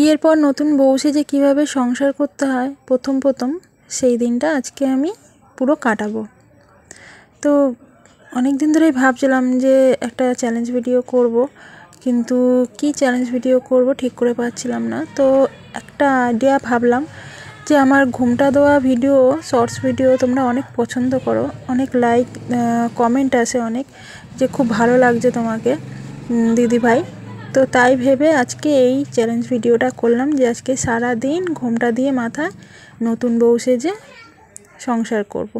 বিয়ের পর নতুন বউ সেজে কীভাবে সংসার করতে হয় প্রথম সেই দিনটা আজকে আমি পুরো কাটাবো। তো অনেক দিন ধরেই ভাবছিলাম যে একটা চ্যালেঞ্জ ভিডিও করব, কিন্তু কি চ্যালেঞ্জ ভিডিও করব ঠিক করে পাচ্ছিলাম না। তো একটা আইডিয়া ভাবলাম যে আমার ঘুমটা দেওয়া ভিডিও, শর্টস ভিডিও তোমরা অনেক পছন্দ করো, অনেক লাইক কমেন্ট আসে অনেক, যে খুব ভালো লাগছে তোমাকে দিদিভাই। তো তাই ভেবে আজকে এই চ্যালেঞ্জ ভিডিওটা করলাম যে আজকে সারা দিন ঘোমটা দিয়ে মাথায় নতুন বউ সেজে সংসার করব।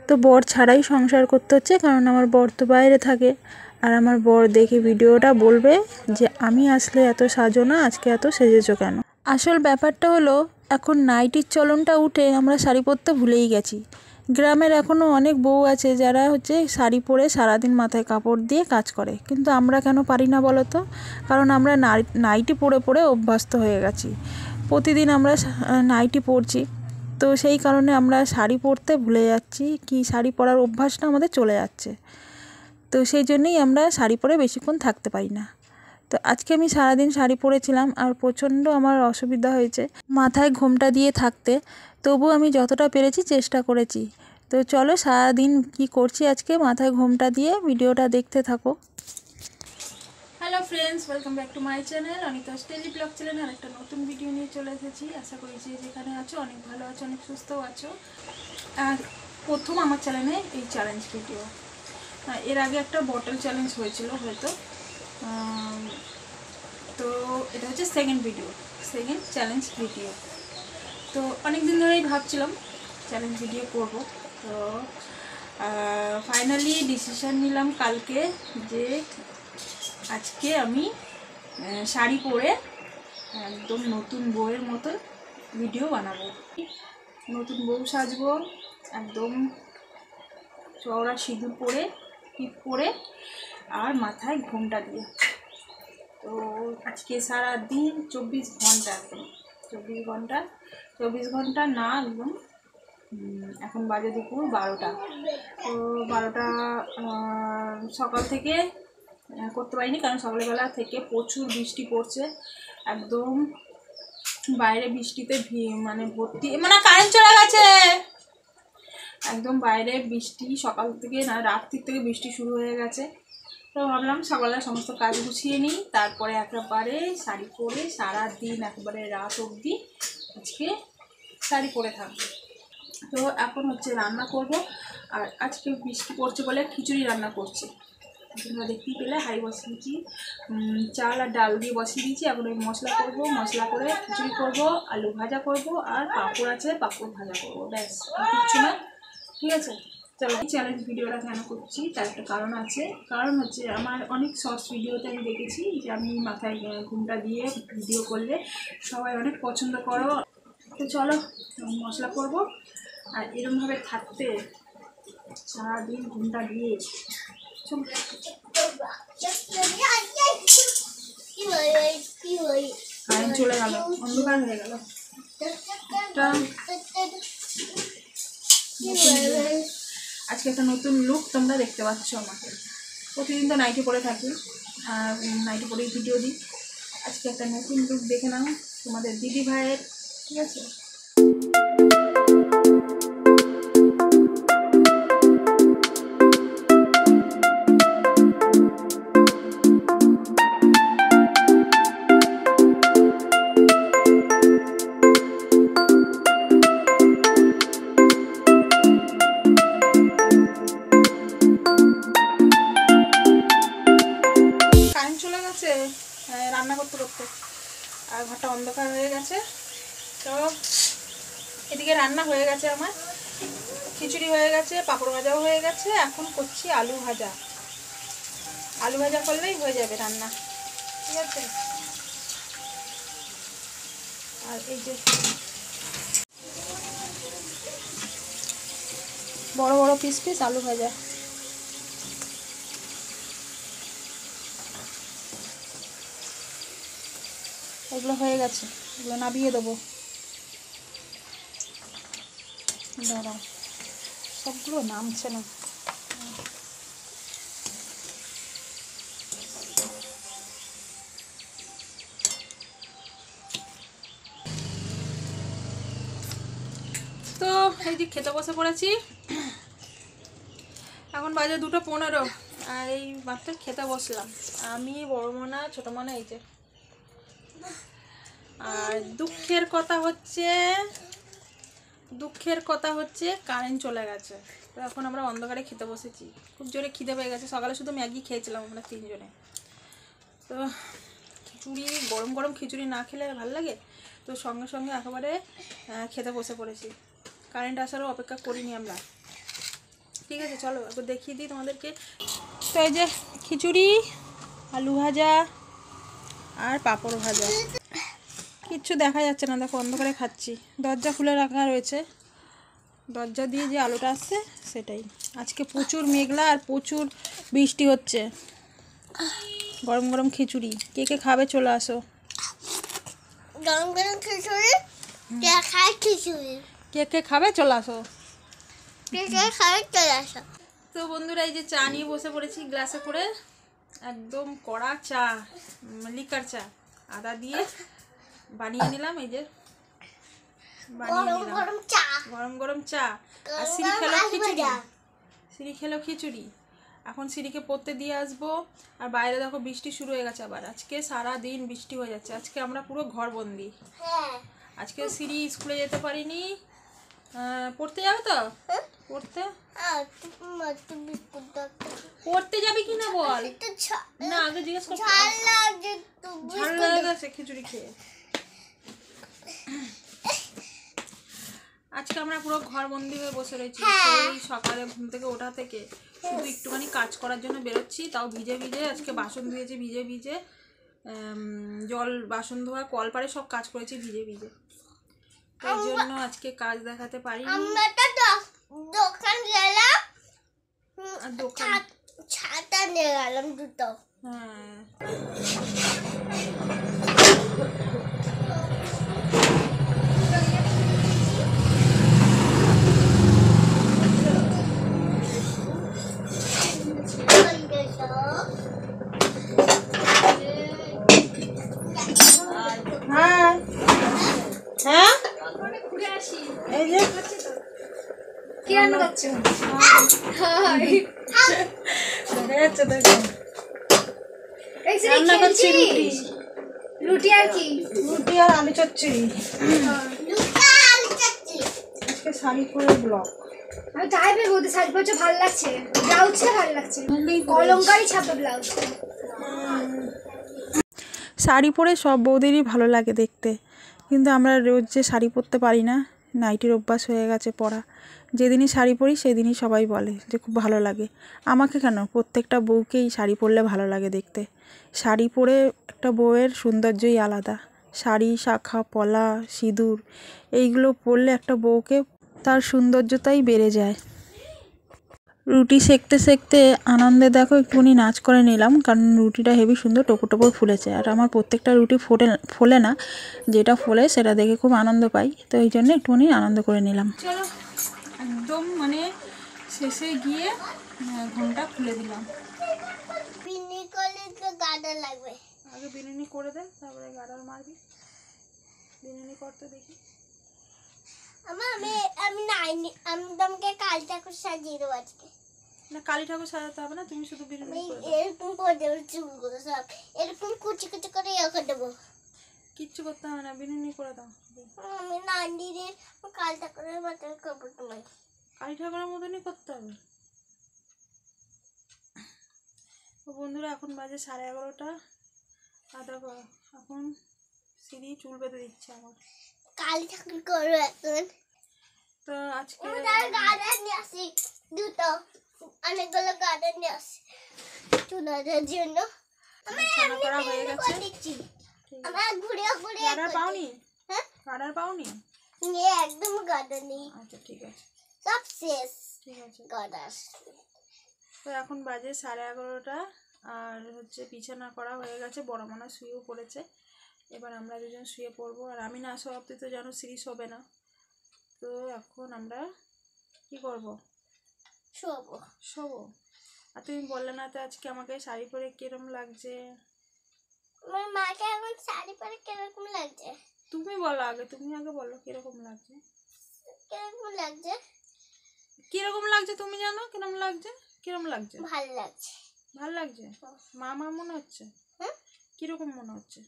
তো বর ছাড়াই সংসার করতে হচ্ছে, কারণ আমার বর তো বাইরে থাকে। আর আমার বর দেখে ভিডিওটা বলবে যে আমি আসলে এত সাজো না, আজকে এত সেজেছো কেন। আসল ব্যাপারটা হলো এখন নাইটির চলনটা উঠে আমরা শাড়ি পরতে ভুলেই গেছি। গ্রামের এখনও অনেক বউ আছে যারা শাড়ি পরে সারাদিন মাথায় কাপড় দিয়ে কাজ করে, কিন্তু আমরা কেন পারি না বলো তো? কারণ আমরা নাইটি পরে পরে অভ্যস্ত হয়ে গেছি, প্রতিদিন আমরা নাইটি পরছি। তো সেই কারণে আমরা শাড়ি পরতে ভুলে যাচ্ছি, কি শাড়ি পরার অভ্যাসটা আমাদের চলে যাচ্ছে। তো সেই জন্যই আমরা শাড়ি পরে বেশিক্ষণ থাকতে পারি না। তো আজকে আমি সারাদিন শাড়ি পরেছিলাম আর প্রচণ্ড আমার অসুবিধা হয়েছে মাথায় ঘোমটা দিয়ে থাকতে, তবু আমি যতটা পেরেছি চেষ্টা করেছি। তো চলো সারাদিন কি করছি আজকে মাথায় ঘোমটা দিয়ে, ভিডিওটা দেখতে থাকো। Hello friends, welcome back to my channel Anita স্টেজি ব্লগ চ্যানেল। আর একটা নতুন ভিডিও নিয়ে চলে এসেছি। আশা করি যে যেখানে আছো অনেক ভালো আছো, অনেক সুস্থও আছো। আর প্রথম আমার চ্যানেলে এই চ্যালেঞ্জ ভিডিও, এর আগে একটা বটল চ্যালেঞ্জ হয়েছিল হয়তো, তো এটা হচ্ছে সেকেন্ড চ্যালেঞ্জ ভিডিও। তো অনেক দিন ধরেই ভাবছিলাম চ্যালেঞ্জ ভিডিও করব। তো ফাইনালি ডিসিশন নিলাম কালকে যে আজকে আমি শাড়ি পরে একদম নতুন বউয়ের মতন ভিডিও বানাবো। নতুন বউ সাজবো, একদম চওড়া সিঁদুর পরে, টিপ পরে, আর মাথায় ঘোমটা দিয়ে। তো আজকে সারা দিন 24 ঘন্টা, একদম 24 ঘন্টা না, একদম এখন বাজে দুপুর 12টা। তো 12টা সকাল থেকে করতে পারিনি, কারণ সকালবেলা থেকে প্রচুর বৃষ্টি পড়ছে, একদম বাইরে বৃষ্টিতে ভর্তি, কারেন্ট চলে গেছে। একদম বাইরে বৃষ্টি সকাল থেকে, না রাত্রির থেকে বৃষ্টি শুরু হয়ে গেছে। তো ভাবলাম সকালে সমস্ত কাজ গুছিয়ে নিই, তারপরে একেবারে শাড়ি পরে সারা দিন একেবারে রাত অবধি আজকে শাড়ি পরে থাকবো। তো এখন রান্না করব। আর আজকে বৃষ্টি পড়ছে বলে খিচুড়ি রান্না করছি। তোমরা দেখতেই পেলে হাই বসিয়েছি, চাল আর ডাল দিয়ে বসিয়ে দিয়েছি। এখন ওই মশলা করব, মশলা করে খিচুড়ি করব, আলু ভাজা করব, আর পাঁপড় আছে, পাঁপড় ভাজা করব, ব্যাস কিচ্ছু না। ঠিক আছে, চলো। এই চ্যালেঞ্জ ভিডিওটা কেন করছি তার একটা কারণ আছে। কারণ আমার অনেক শর্টস ভিডিওতে আমি দেখেছি যে আমি মাথায় ঘোমটা দিয়ে ভিডিও করলে সবাই অনেক পছন্দ করো। তো চলো মশলা করব। আর এরকমভাবে থাকতে সারাদিন ঘোমটা দিয়ে কারেন্ট চলে গেল, অন্ধকার হয়ে গেল। আজকে একটা নতুন লুক তোমরা দেখতে পাচ্ছ আমাকে। প্রতিদিন তো নাইটি পরে থাকি আর নাইটি পরেই ভিডিও দিই। আজকে একটা নতুন লুক দেখে নাও তোমাদের দিদি ভাইয়ের। ঠিক আছে, রান্না করতে করতে আর ঘরটা অন্ধকার হয়ে গেছে। তো এদিকে রান্না হয়ে গেছে, আমার খিচুড়ি হয়ে গেছে, পাঁপড় ভাজাও হয়ে গেছে। এখন করছি আলু ভাজা। আলু ভাজা করলেই হয়ে যাবে রান্না। ঠিক আছে, আর এই যে বড় বড় পিস পিস আলু ভাজা। এগুলো হয়ে গেছে, এগুলো নামিয়ে দেবো। দাঁড়াও, সবগুলো নামছে না। এই যে খেতে বসে পড়েছি, এখন বাজে 2:15 আর এই মাত্র খেতে বসলাম আমি, বড় মনা, ছোট মনা। এই যে, আর দুঃখের কথা হচ্ছে কারেন্ট চলে গেছে, তো এখন আমরা অন্ধকারে খেতে বসেছি। খুব জোরে খিদে পেয়ে গেছে, সকালে শুধু ম্যাগি খেয়েছিলাম আমরা 3 জনে। তো খিচুড়ি, গরম গরম খিচুড়ি না খেলে ভালো লাগে, তো সঙ্গে সঙ্গে একেবারে খেতে বসে পড়েছি। কারেন্ট আসারও অপেক্ষা করিনি আমরা। ঠিক আছে, চলো একবার দেখিয়ে দিই তোমাদেরকে। তো এই যে খিচুড়ি, আলু ভাজা আর পাঁপড় ভাজা। কিচ্ছু দেখা যাচ্ছে না, দেখো অন্ধকারে খাচ্ছি। দরজা খুলে রাখা রয়েছে, দরজা দিয়ে যে আলোটা আসছে সেটাই। আজকে প্রচুর মেঘলা আর প্রচুর বৃষ্টি হচ্ছে। গরম গরম খিচুড়ি, কে কে খাবে চলে আসো। গরম গরম খিচুড়ি, কে কে খাবে চলে আসো। চলে আসো। তো বন্ধুরা, এই যে চা নিয়ে বসে পড়েছি গ্লাসে করে, একদম কড়া চা, লিকার চা, আদা দিয়ে বানিয়ে নিলাম। এই যে গরম গরম চা। আর সিঁড়ি খেলো খিচুড়ি। এখন সিঁড়িকে পড়তে দিয়ে আসবো। আর বাইরে দেখো বৃষ্টি শুরু হয়ে গেছে আবার। আজকে সারা দিন বৃষ্টি হয়ে যাচ্ছে, আজকে আমরা পুরো ঘরবন্দি। আজকে সিঁড়ি স্কুলে যেতে পারিনি। পড়তে যাবে তো? পড়তে যাবি কিনা বল না, আগে জিজ্ঞেস কর। ঝাল লাগছে খিচুড়ি খেয়ে। আজকে আমরা পুরো ঘরবন্দি হয়ে বসে রয়েছি। সেই সকালে ঘুম থেকে ওঠা থেকে শুধু একটুখানি কাজ করার জন্য বেরোচ্ছি, তাও ভিজে ভিজে। আজকে বাসন ধুয়েছি ভিজে ভিজে, জল বাসন ধোয়া, কল পাড়ে সব কাজ করেছি ভিজে ভিজে। তাই জন্য আজকে কাজ দেখাতে পারি। দোকান গেলাম, আর দোকান ছাতা নিয়ে গেলাম দুটো। হ্যাঁ, হ্যাঁ, এই যে কি রান্না করছো? রান্না করছি রুটি আর কি? রুটি আর আলু চচ্চড়ি। আজকে শাড়ি পরে ব্লগ। আমি টাইপের বলতে শাড়ি পরছো, ভালো লাগছে, ব্লাউজটা ভালো লাগছে, কলমকারি ছাপা ব্লাউজ। শাড়ি পরে সব বৌদেরই ভালো লাগে দেখতে, কিন্তু আমরা রোজ যে শাড়ি পরতে পারি না, নাইটির অভ্যাস হয়ে গেছে পরা। যেদিনই শাড়ি পরি সেদিনই সবাই বলে যে খুব ভালো লাগে। আমাকে কেন, প্রত্যেকটা বউকেই শাড়ি পরলে ভালো লাগে দেখতে। শাড়ি পরে একটা বউয়ের সৌন্দর্যই আলাদা। শাড়ি, শাঁখা, পলা, সিঁদুর এইগুলো পরলে একটা বউকে তার সৌন্দর্যতাই বেড়ে যায়। রুটি সেঁকতে সেঁকতে আনন্দে দেখো একটুখানি নাচ করে নিলাম, কারণ রুটিটা হেবি সুন্দর টোপর টোপর ফুলেছে। আর আমার প্রত্যেকটা রুটি ফোলে না, যেটা ফোলে সেটা দেখে খুব আনন্দ পাই, তো এই জন্য একটুখানি আনন্দ করে নিলাম। চলো একদম মানে শেষে গিয়ে ঘুমটা খুলে দিলাম। বিনি করলে তো গাডার লাগবে। আগে বিনুনি করে দে, তারপরে গাডার মারবি। বিনুনি করতে দেখি। আমি তোমাকে কালী ঠাকুর সাজিয়ে দেবো আজকে। না, কালী ঠাকুর সাজাতে হবে না, তুমি শুধু বিনুনি করে দাও। এরকম করে দেবো, চুলগুলো সব এরকম কুচি কুচি করে করে দেবো। কিচ্ছু করতে হবে না, বিনুনি করে দাও। আমি নান্দিরে কালী ঠাকুরের মতন করবো তোমায়। কালী ঠাকুরের মতনই করতে হবে। তো বন্ধুরা, এখন বাজে 11:30। আর দেখো এখন সিঁড়ি চুল বেঁধে দিচ্ছে আমার। কালী ঠাকুর করবো এখন। তো আজকে গার্ডেন নিয়ে আসি দুটো, অনেকগুলো গার্ডেন নিয়ে আসি চুলার জন্য। বিছানা করা হয়ে গেছে। আমরা ঘুরে ঘুরে গাডার পাওনি? হ্যাঁ, গাডার পাওনি? একদম গার্ডেন নেই। আচ্ছা ঠিক আছে, সব শেষ। ঠিক আছে। গার্ডেন। তো এখন বাজে 11:30 আর হচ্ছে বিছানা করা হয়ে গেছে, বড় মনা শুয়েও পড়েছে। এবার আমরা দুজন শুয়ে পড়বো। আর আমি না শোয়া অবধি তো জানো সিঁড়ি শোবে না, তো এখন আমরা কি করব? শোবো। আর তুমি বললে না তো আজকে আমাকে শাড়ি পরে কিরকম লাগছে? আমার মাকে এখন শাড়ি পরে কিরকম লাগছে? তুমি বলো আগে, তুমি আগে বলো কিরকম লাগছে। কেমন লাগছে? কিরকম লাগছে তুমি জানো? কিরকম লাগছে? কিরকম লাগছে? ভালো লাগছে। ভালো লাগছে? মামা মনে হচ্ছে? হুম? কিরকম মনে হচ্ছে?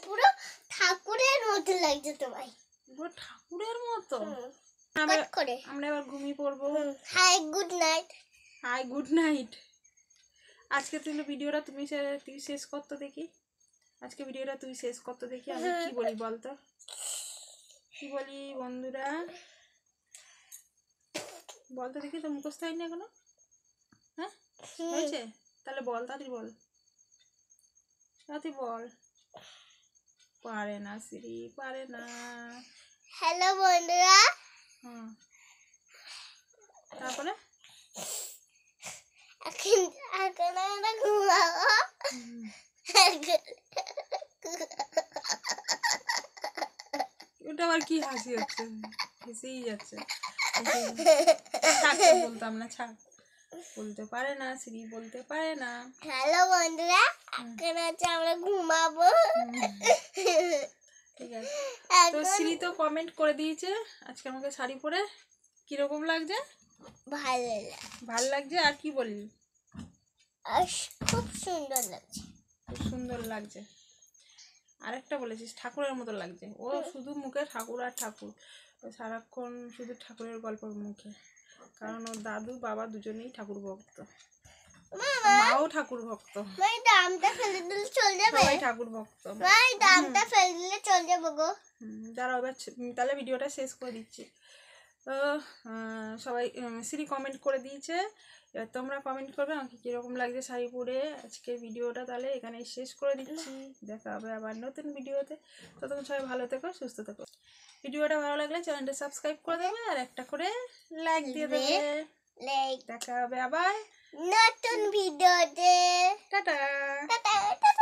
পুরো ঠাকুরের মতো লাগছে তোমায়। পুরো ঠাকুরের মতো। হুম। আমরা কট করে। আমরা এবার ঘুমিয়ে পড়বো। Hi good night. Hi good night. আজকে ভিডিওটা তুই শেষ করতো দেখি। আজকে ভিডিওটা তুই শেষ করতো দেখি। আমি কি বলি বলতো? কি বলি বন্ধুরা? বলতো দেখি, তো মুখস্থ হয়নি এখনো? হ্যাঁ হয়েছে? তাহলে বল, তাড়াতাড়ি বল, তাড়াতাড়ি বল। পারে না শ্রী, পারে না। হ্যালো বন্ধুরা। হুম, তারপরে এখন আমরা ঘুমাবো। ওটা আবার কি হাসি হচ্ছে? হেসেই যাচ্ছে। বলতাম না, ছাড়। বলতে পারে না শ্রী, বলতে পারে না। হ্যালো বন্ধুরা, এখন হচ্ছে আমরা ঘুমাবো। ঠিক আছে। তো শ্রী তো কমেন্ট করে দিয়েছে আজকে আমাকে শাড়ি পরে। কিরকম লাগছে? ভালো লাগছে। ভাল লাগছে। আর কি বললি? আর খুব সুন্দর লাগছে। খুব সুন্দর লাগছে। আরেকটা বলেছিস ঠাকুরের মতো লাগছে। ও শুধু মুখে ঠাকুর আর ঠাকুর, ও সারাক্ষণ শুধু ঠাকুরের গল্প মুখে। কারণ ওর দাদু বাবা দুজনেই ঠাকুর ভক্ত, মাও ঠাকুর ভক্ত, ভাই দামটা ফেলে দিলে চলে যাবে। সবাই ঠাকুর ভক্ত। ভাই দামটা ফেলে দিলে চলে যাবো গো। দাঁড়াও এবার তাহলে ভিডিওটা শেষ করে দিচ্ছি। তো সবাই শ্রী কমেন্ট করে দিয়েছে। এবার তোমরা কমেন্ট করবে আমাকে কীরকম লাগছে শাড়ি পরে। আজকের ভিডিওটা তাহলে এখানে শেষ করে দিচ্ছি। দেখা হবে আবার নতুন ভিডিওতে। ততক্ষণ সবাই ভালো থেকো, সুস্থ থেকো। ভিডিওটা ভালো লাগলে চ্যানেলটা সাবস্ক্রাইব করে দেবে আর একটা করে লাইক দিয়ে দেবে। লাইক। দেখা হবে আবার নতুন ভিডিওতে। টাটা। Tata tata.